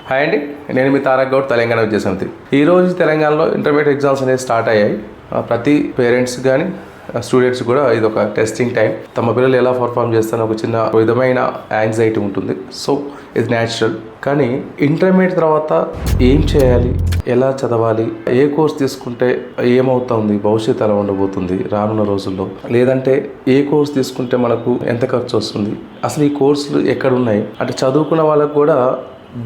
Hi అండి, నేను మీ తారక్ గౌడ్, తెలంగాణ విద్యా సమితి. ఈరోజు తెలంగాణలో ఇంటర్మీడియట్ ఎగ్జామ్స్ అనేవి స్టార్ట్ అయ్యాయి. ప్రతి పేరెంట్స్ కానీ స్టూడెంట్స్ కూడా ఇది ఒక టెస్టింగ్ టైం. తమ పిల్లలు ఎలా పర్ఫామ్ చేస్తారో ఒక చిన్న విధమైన యాంగ్జైటీ ఉంటుంది. సో ఇది న్యాచురల్. కానీ ఇంటర్మీడియట్ తర్వాత ఏం చేయాలి, ఎలా చదవాలి, ఏ కోర్స్ తీసుకుంటే ఏమవుతుంది, భవిష్యత్తు ఎలా ఉండబోతుంది రానున్న రోజుల్లో, లేదంటే ఏ కోర్స్ తీసుకుంటే మనకు ఎంత ఖర్చు వస్తుంది, అసలు ఈ కోర్సులు ఎక్కడ ఉన్నాయి అంటే చదువుకున్న వాళ్ళకు కూడా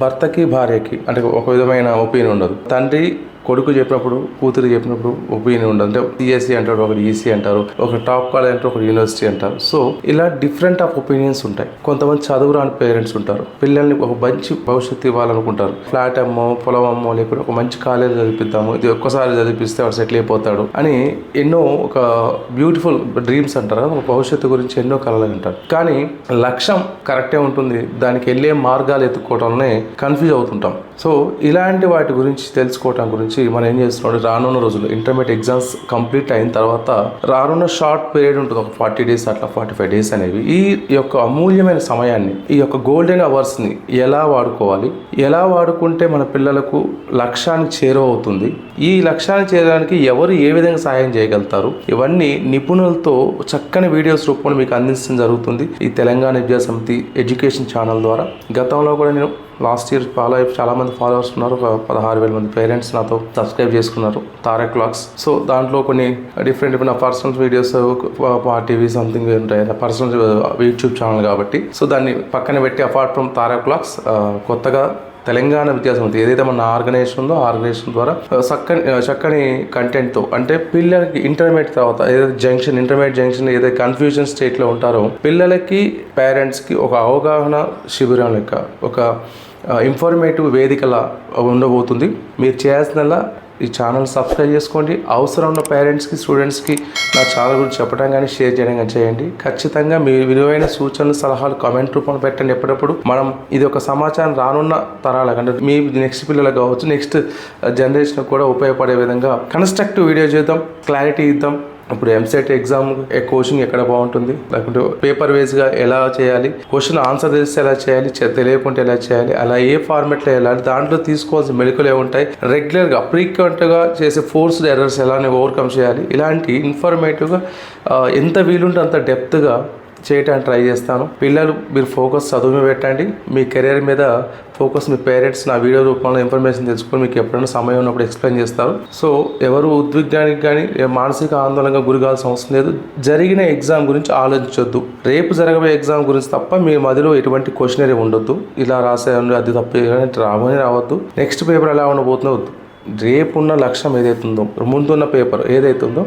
భర్తకి భార్యకి అంటే ఒక విధమైన ఒపీనియన్ ఉండదు. తండ్రి కొడుకు చెప్పినప్పుడు, కూతురు చెప్పినప్పుడు ఒపీనియన్ ఉండదు. అంటే సిఎస్సి అంటారు, ఒకటి ఈసీ అంటారు, ఒక టాప్ కాలేజ్ అంటారు, ఒక యూనివర్సిటీ అంటారు. సో ఇలా డిఫరెంట్ ఆఫ్ ఒపీనియన్స్ ఉంటాయి. కొంతమంది చదువు రాని పేరెంట్స్ ఉంటారు, పిల్లల్ని ఒక మంచి భవిష్యత్తు ఇవ్వాలనుకుంటారు. ఫ్లాట్ అమ్మో, పొలం అమ్మో, లేకపోతే ఒక మంచి కాలేజ్ చదివిద్దాము, ఇది ఒక్కసారి చదివిస్తే వాడు సెటిల్ అయిపోతాడు అని ఎన్నో ఒక బ్యూటిఫుల్ డ్రీమ్స్ అంటారు కదా, ఒక భవిష్యత్తు గురించి ఎన్నో కలలు అంటారు. కానీ లక్ష్యం కరెక్టే ఉంటుంది, దానికి వెళ్ళే మార్గాలు ఎత్తుకోవడంలోనే కన్ఫ్యూజ్ అవుతుంటాం. సో ఇలాంటి వాటి గురించి తెలుసుకోవటం గురించి మనం ఏం చేస్తున్నాం, రానున్న రోజుల్లో ఇంటర్మీడియట్ ఎగ్జామ్స్ కంప్లీట్ అయిన తర్వాత రానున్న షార్ట్ పీరియడ్ ఉంటుంది, ఒక 40 days అట్లా 45 days అనేవి. ఈ యొక్క అమూల్యమైన సమయాన్ని, ఈ యొక్క గోల్డెన్ అవర్స్ని ఎలా వాడుకోవాలి, ఎలా వాడుకుంటే మన పిల్లలకు లక్ష్యానికి చేరువవుతుంది, ఈ లక్ష్యాన్ని చేరడానికి ఎవరు ఏ విధంగా సహాయం చేయగలుగుతారు, ఇవన్నీ నిపుణులతో చక్కని వీడియోస్ రూపంలో మీకు అందించడం జరుగుతుంది ఈ తెలంగాణ విద్యా సమితి ఎడ్యుకేషన్ ఛానల్ ద్వారా. గతంలో కూడా నేను లాస్ట్ ఇయర్ చాలా మంది ఫాలోవర్స్ ఉన్నారు. ఒక 16,000 మంది పేరెంట్స్ నాతో సబ్స్క్రైబ్ చేసుకున్నారు తారక్ వ్లాగ్స్. సో దాంట్లో కొన్ని డిఫరెంట్ నా పర్సనల్ వీడియోస్ టీవీ సంథింగ్ ఉంటాయి, పర్సనల్ యూట్యూబ్ ఛానల్ కాబట్టి. సో దాన్ని పక్కన పెట్టి అపార్ట్ ఫ్రమ్ తారక్ వ్లాగ్స్ కొత్తగా తెలంగాణ విద్యా సమితి ఏదైతే మన ఆర్గనైజేషన్ ఉందో ఆర్గనైజేషన్ ద్వారా చక్కని కంటెంట్తో, అంటే పిల్లలకి ఇంటర్మీడియట్ తర్వాత ఏదైతే ఇంటర్మీడియట్ జంక్షన్ ఏదైతే కన్ఫ్యూజన్ స్టేట్లో ఉంటారో పిల్లలకి పేరెంట్స్కి ఒక అవగాహన శిబిరం లెక్క, ఒక ఇన్ఫర్మేటివ్ వేదికలా ఉండబోతుంది. మీరు చేయాల్సిందల్లా ఈ ఛానల్ సబ్స్క్రైబ్ చేసుకోండి. అవసరం ఉన్న పేరెంట్స్కి, స్టూడెంట్స్కి నా ఛానల్ గురించి చెప్పడం కానీ షేర్ చేయడం కానీ చేయండి. ఖచ్చితంగా మీ విలువైన సూచనలు, సలహాలు కామెంట్ రూపంలో పెట్టండి. ఎప్పుడప్పుడు మనం ఇది ఒక సమాచారం రానున్న తరాలకు, అంటే మీ నెక్స్ట్ పిల్లలకు కావచ్చు, నెక్స్ట్ జనరేషన్ కూడా ఉపయోగపడే విధంగా కన్స్ట్రక్టివ్ వీడియో చేద్దాం, క్లారిటీ ఇద్దాం. ఇప్పుడు ఎంసెట్ ఎగ్జామ్ కోచింగ్ ఎక్కడ బాగుంటుంది, లేకుంటే పేపర్ వేస్గా ఎలా చేయాలి, క్వశ్చన్ ఆన్సర్ తెలిస్తే ఎలా చేయాలి, తెలియకుంటే ఎలా చేయాలి, అలా ఏ ఫార్మెట్లో వెళ్ళాలి, దాంట్లో తీసుకోవాల్సిన మెడికల్ ఏముంటాయి, రెగ్యులర్గా ఫ్రీక్వెంట్గా చేసే ఫోర్స్డ్ ఎర్రర్స్ ఎలానే ఓవర్కమ్ చేయాలి, ఇలాంటి ఇన్ఫర్మేటివ్గా ఎంత వీలుంటే అంత డెప్త్గా చేయడానికి ట్రై చేస్తాను. పిల్లలు మీరు ఫోకస్ చదువు పెట్టండి, మీ కెరీర్ మీద ఫోకస్ మీ పేరెంట్స్ నా వీడియో రూపంలో ఇన్ఫర్మేషన్ తెలుసుకొని మీకు ఎప్పుడైనా సమయం ఉన్నప్పుడు ఎక్స్ప్లెయిన్ చేస్తారు. సో ఎవరు ఉద్విగ్నానికి కానీ మానసిక ఆందోళనగా గురి కావాల్సిన అవసరం లేదు. జరిగిన ఎగ్జామ్ గురించి ఆలోచించొద్దు, రేపు జరగబోయే ఎగ్జామ్ గురించి తప్ప మీ మధ్యలో ఎటువంటి క్వశ్చనరీ ఉండొద్దు. ఇలా రాసే అది తప్ప రావద్దు, నెక్స్ట్ పేపర్ ఎలా ఉండబోతుందో వద్దు. రేపున్న లక్ష్యం ఏదైతుందో, ముందున్న పేపర్ ఏదైతుందో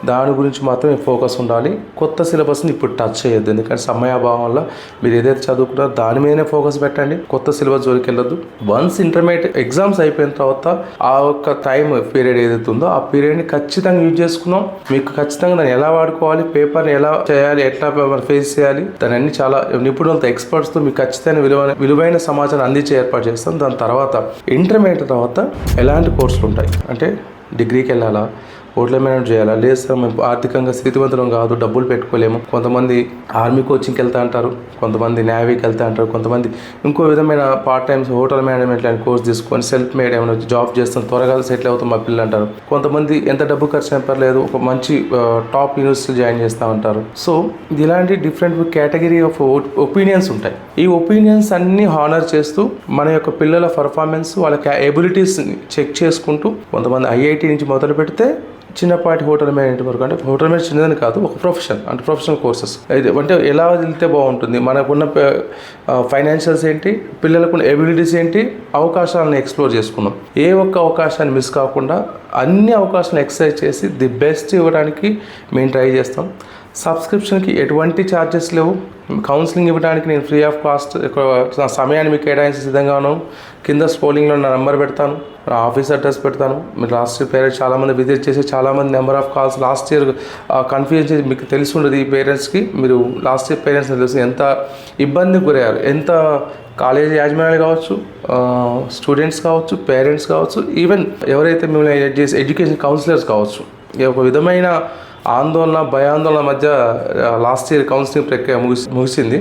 దాని గురించి మాత్రమే ఫోకస్ ఉండాలి. కొత్త సిలబస్ని ఇప్పుడు టచ్ చేయొద్దు, ఎందుకంటే సమయాభావం వల్ల మీరు ఏదైతే చదువుకున్నారో దాని మీదనే ఫోకస్ పెట్టండి. కొత్త సిలబస్ జోలికి వెళ్ళొద్దు. వన్స్ ఇంటర్మీడియట్ ఎగ్జామ్స్ అయిపోయిన తర్వాత ఆ ఒక్క టైం పీరియడ్ ఏదైతే ఉందో ఆ పీరియడ్ని ఖచ్చితంగా యూజ్ చేసుకున్నాం. మీకు ఖచ్చితంగా దాన్ని ఎలా వాడుకోవాలి, పేపర్ని ఎలా చేయాలి, ఎట్లా ఫేస్ చేయాలి, దాని అన్ని చాలా నిపుణులతో ఎక్స్పర్ట్స్తో మీకు ఖచ్చితంగా విలువైన సమాచారం అందించే ఏర్పాటు చేస్తాం. దాని తర్వాత ఇంటర్మీడియట్ తర్వాత ఎలాంటి కోర్సులు ఉంటాయి, అంటే డిగ్రీకి వెళ్ళాలా, హోటల్ మేనేజ్ చేయాలా, లేదు సార్ మేము ఆర్థికంగా స్థితివంతులం కాదు, డబ్బులు పెట్టుకోలేము, కొంతమంది ఆర్మీ కోచింగ్కి వెళ్తా అంటారు, కొంతమంది నేవీకి వెళ్తా అంటారు, కొంతమంది ఇంకో విధమైన పార్ట్ టైమ్స్ హోటల్ మేనేజ్మెంట్ లాంటి కోర్స్ తీసుకొని సెల్ఫ్ మేడ్ ఏమైనా జాబ్ చేస్తాం, త్వరగా సెటిల్ అవుతాం మా పిల్లలు అంటారు. కొంతమంది ఎంత డబ్బు ఖర్చు అయినా పర్లేదు, ఒక మంచి టాప్ యూనివర్సిటీ జాయిన్ చేస్తామంటారు. సో ఇలాంటి డిఫరెంట్ కేటగిరీ ఆఫ్ ఒపీనియన్స్ ఉంటాయి. ఈ ఒపీనియన్స్ అన్ని హానర్ చేస్తూ మన యొక్క పిల్లల పర్ఫార్మెన్స్, వాళ్ళ ఎబిలిటీస్ని చెక్ చేసుకుంటూ, కొంతమంది ఐఐటి నుంచి మొదలు పెడితే చిన్నపాటి హోటల్ మేనేజ్మెంట్ వరకు, అంటే హోటల్ మేనేజ్ చిన్నదని కాదు, ఒక ప్రొఫెషన్, అంటే ప్రొఫెషనల్ కోర్సెస్ అంటే ఎలా వెళ్తే బాగుంటుంది, మనకున్న ఫైనాన్షియల్స్ ఏంటి, పిల్లలకున్న ఎబిలిటీస్ ఏంటి, అవకాశాలను ఎక్స్ప్లోర్ చేసుకున్నాం. ఏ ఒక్క అవకాశాన్ని మిస్ కాకుండా అన్ని అవకాశాలను ఎక్సర్సైజ్ చేసి ది బెస్ట్ ఇవ్వడానికి మేము ట్రై చేస్తాం. సబ్స్క్రిప్షన్కి ఎటువంటి ఛార్జెస్ లేవు. కౌన్సిలింగ్ ఇవ్వడానికి నేను ఫ్రీ ఆఫ్ కాస్ట్ నా సమయాన్ని మీకు కేటాయించే సిద్ధంగా ఉన్నాను. కింద స్క్రోలింగ్లో నా నెంబర్ పెడతాను, నా ఆఫీస్ అడ్రస్ పెడతాను. మీరు లాస్ట్ ఇయర్ పేరెంట్స్ చాలామంది విజిట్ చేసి చాలామంది number of calls last year confusion మీకు తెలిసి ఉండదు. ఈ పేరెంట్స్కి మీరు లాస్ట్ ఇయర్ పేరెంట్స్ తెలిసి ఎంత ఇబ్బందికి గురయ్యారు, ఎంత కాలేజ్ యాజమాన్యాలు కావచ్చు, స్టూడెంట్స్ కావచ్చు, పేరెంట్స్ కావచ్చు, ఈవెన్ ఎవరైతే మిమ్మల్ని చేసే ఎడ్యుకేషన్ కౌన్సిలర్స్ కావచ్చు, ఒక విధమైన ఆందోళన భయాందోళన మధ్య లాస్ట్ ఇయర్ కౌన్సిలింగ్ ప్రక్రియ ముగిసింది.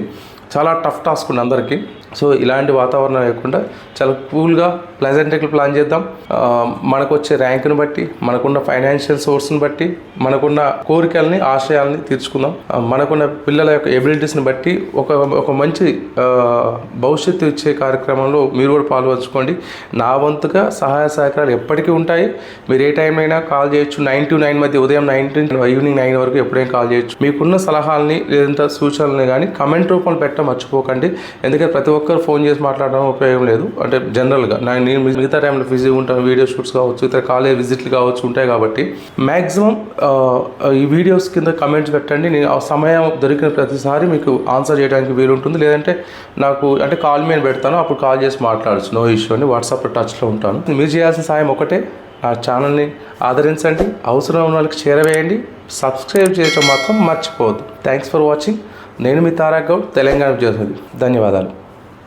చాలా టఫ్ టాస్క్ ఉంది అందరికీ. సో ఇలాంటి వాతావరణం లేకుండా చాలా కూల్గా ప్లెజెంట్గా ప్లాన్ చేద్దాం. మనకు వచ్చే ర్యాంకుని బట్టి, మనకున్న ఫైనాన్షియల్ సోర్స్ని బట్టి, మనకున్న కోరికల్ని ఆశయాల్ని తీర్చుకుందాం. మనకున్న పిల్లల యొక్క ఎబిలిటీస్ని బట్టి ఒక మంచి భవిష్యత్తు ఇచ్చే కార్యక్రమంలో మీరు కూడా పాల్పంచుకోండి. నా వంతుగా సహాయ సహకారాలు ఎప్పటికీ ఉంటాయి. మీరు ఏ టైం అయినా కాల్ చేయొచ్చు. 9 to 9 మధ్య, ఉదయం 9 to ఈవినింగ్ 9 వరకు ఎప్పుడైనా కాల్ చేయొచ్చు. మీకున్న సలహాలని లేదంటే సూచనల్ని కానీ కమెంట్ రూపంలో పెట్టడం మర్చిపోకండి. ఎందుకంటే ప్రతి ఒక్కరు ఫోన్ చేసి మాట్లాడడం ఉపయోగం లేదు. అంటే జనరల్గా నేను మిగతా టైంలో బిజీగా ఉంటాను, వీడియో షూట్స్ కావచ్చు, ఇతర కాలేజ్ విజిట్లు కావచ్చు ఉంటాయి. కాబట్టి మ్యాక్సిమం ఈ వీడియోస్ కింద కమెంట్స్ పెట్టండి. నేను ఆ సమయం దొరికిన ప్రతిసారి మీకు ఆన్సర్ చేయడానికి వీలుంటుంది. లేదంటే నాకు అంటే కాల్ మీ అని పెడతాను, అప్పుడు కాల్ చేసి మాట్లాడచ్చు. నో ఇష్యూ అని వాట్సాప్ టచ్లో ఉంటాను. మీరు చేయాల్సిన సాయం ఒకటే, నా ఛానల్ని ఆదరించండి, అవసరం ఉన్న వాళ్ళకి చేరవేయండి, సబ్స్క్రైబ్ చేయడం మాత్రం మర్చిపోవద్దు. Thanks for watching. నేను మీ తారక్ గౌడ్, తెలంగాణ విద్యార్థి. ధన్యవాదాలు.